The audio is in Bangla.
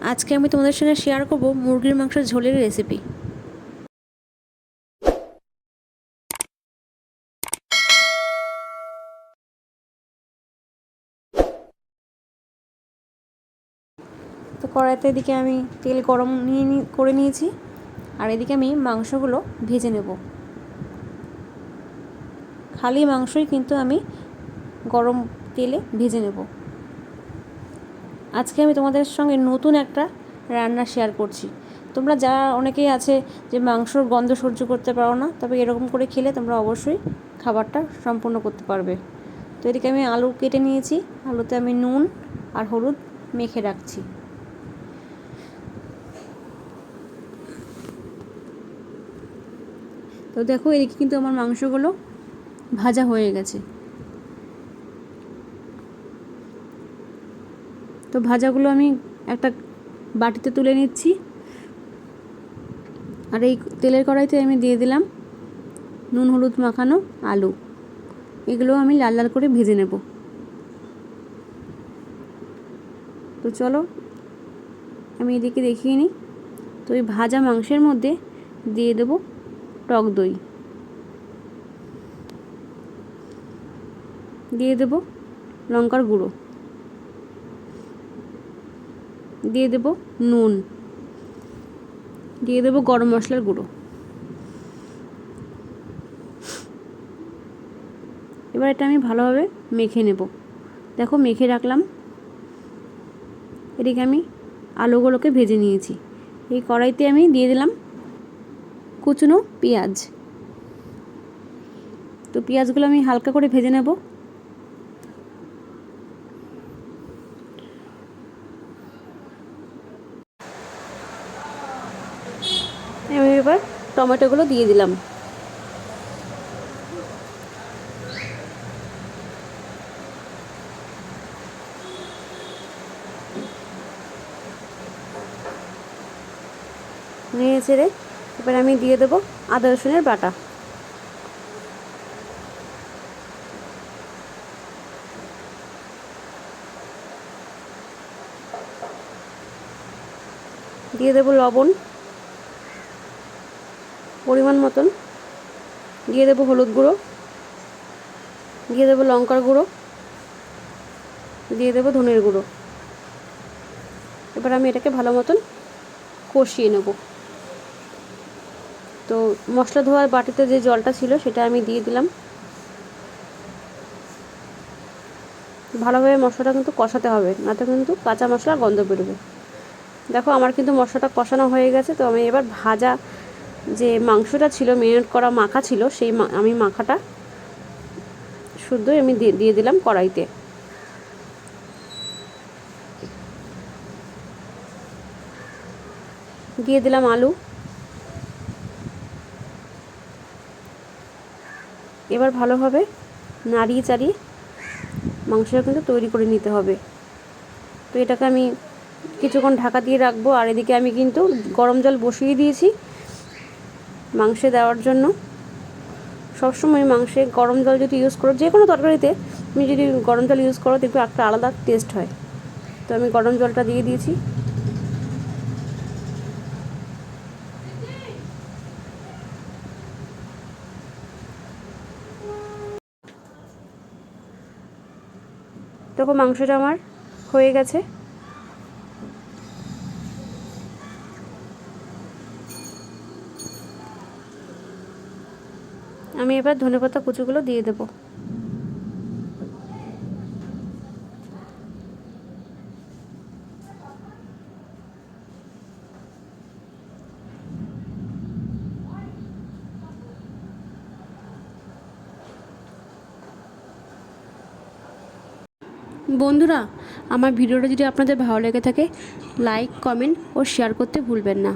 আজকে আমি তোমাদের সঙ্গে শেয়ার করব মুরগির মাংসের ঝোলের রেসিপি। তো কড়াইতে এদিকে আমি তেল গরম করে নিয়েছি, আর এদিকে আমি মাংসগুলো ভেজে নেব। খালি মাংসই কিন্তু আমি গরম তেলে ভেজে নেব। আজকে আমি তোমাদের সঙ্গে নতুন একটা রান্না শেয়ার করছি। তোমরা যারা অনেকেই আছে যে মাংসর গন্ধ সহ্য করতে পারো না, তবে এরকম করে খেলে তোমরা অবশ্যই খাবারটা সম্পূর্ণ করতে পারবে। তো এদিকে আমি আলু কেটে নিয়েছি, আলুতে আমি নুন আর হলুদ মেখে রাখছি। তো দেখো এদিকে কিন্তু আমার মাংসগুলো ভাজা হয়ে গেছে। তো ভাজাগুলো আমি একটা বাটিতে তুলে নিচ্ছি, আর এই তেলের কড়াইতে আমি দিয়ে দিলাম নুন হলুদ মাখানো আলু। এগুলো আমি লাল লাল করে ভেজে নেব। তো চলো আমি এদিকে দেখিয়ে নিই। তো এই ভাজা মাংসের মধ্যে দিয়ে দেব টক দই, দিয়ে দেব লঙ্কার গুঁড়ো, দিয়ে দেব নুন, দিয়ে দেব গরম মশলার গুঁড়ো। এবার এটা আমি ভালোভাবে মেখে নেব। দেখো মেখে রাখলাম। এদিকে আমি আলুগুলোকে ভেজে নিয়েছি। এই কড়াইতে আমি দিয়ে দিলাম কুচনো পেঁয়াজ। তো পেঁয়াজগুলো আমি হালকা করে ভেজে নেব। আমি এবার টমেটোগুলো দিয়ে দিলাম। নেড়ে চেড়ে এবার আমি দিয়ে দেবো আদা রসুনের বাটা। দিয়ে দেবো লবণ পরিমাণ মতন, দিয়ে দেবো হলুদ গুঁড়ো, দিয়ে দেবো লঙ্কার গুঁড়ো, দিয়ে দেবো ধনের গুঁড়ো। এবার আমি এটাকে ভালো মতন কষিয়ে নেব। তো মশলা ধোয়ার বাটিতে যে জলটা ছিল সেটা আমি দিয়ে দিলাম। ভালোভাবে মশলাটা কিন্তু কষাতে হবে, নাতে কিন্তু কাঁচা মশলা গন্ধ বেরোবে। দেখো আমার কিন্তু মশলাটা কষানো হয়ে গেছে। তো আমি এবার ভাজা যে মাংসটা ছিল, মেরিনেট করা মাখা ছিল, সেই আমি মাখাটা শুদ্ধই আমি দিয়ে দিলাম কড়াইতে। দিয়ে দিলাম আলু। এবার ভালোভাবে নাড়িয়ে চাড়িয়ে মাংসটা কিন্তু তৈরি করে নিতে হবে। তো এটাকে আমি কিছুক্ষণ ঢাকা দিয়ে রাখবো। আর এদিকে আমি কিন্তু গরম জল বসিয়ে দিয়েছি মাংসে দেওয়ার জন্য। সবসময় মাংসে গরম জল যদি ইউজ করো, যে কোনো তরকারিতে তুমি যদি গরম জল ইউজ করো, দেখবে একটা আলাদা টেস্ট হয়। তো আমি গরম জলটা দিয়ে দিয়েছি। দেখো মাংসটা আমার হয়ে গেছে। আমি এবার ধনেপাতা কুচিগুলো দিয়ে দেবো। বন্ধুরা, আমার ভিডিওটা যদি আপনাদের ভালো লেগে থাকে, লাইক কমেন্ট ও শেয়ার করতে ভুলবেন না।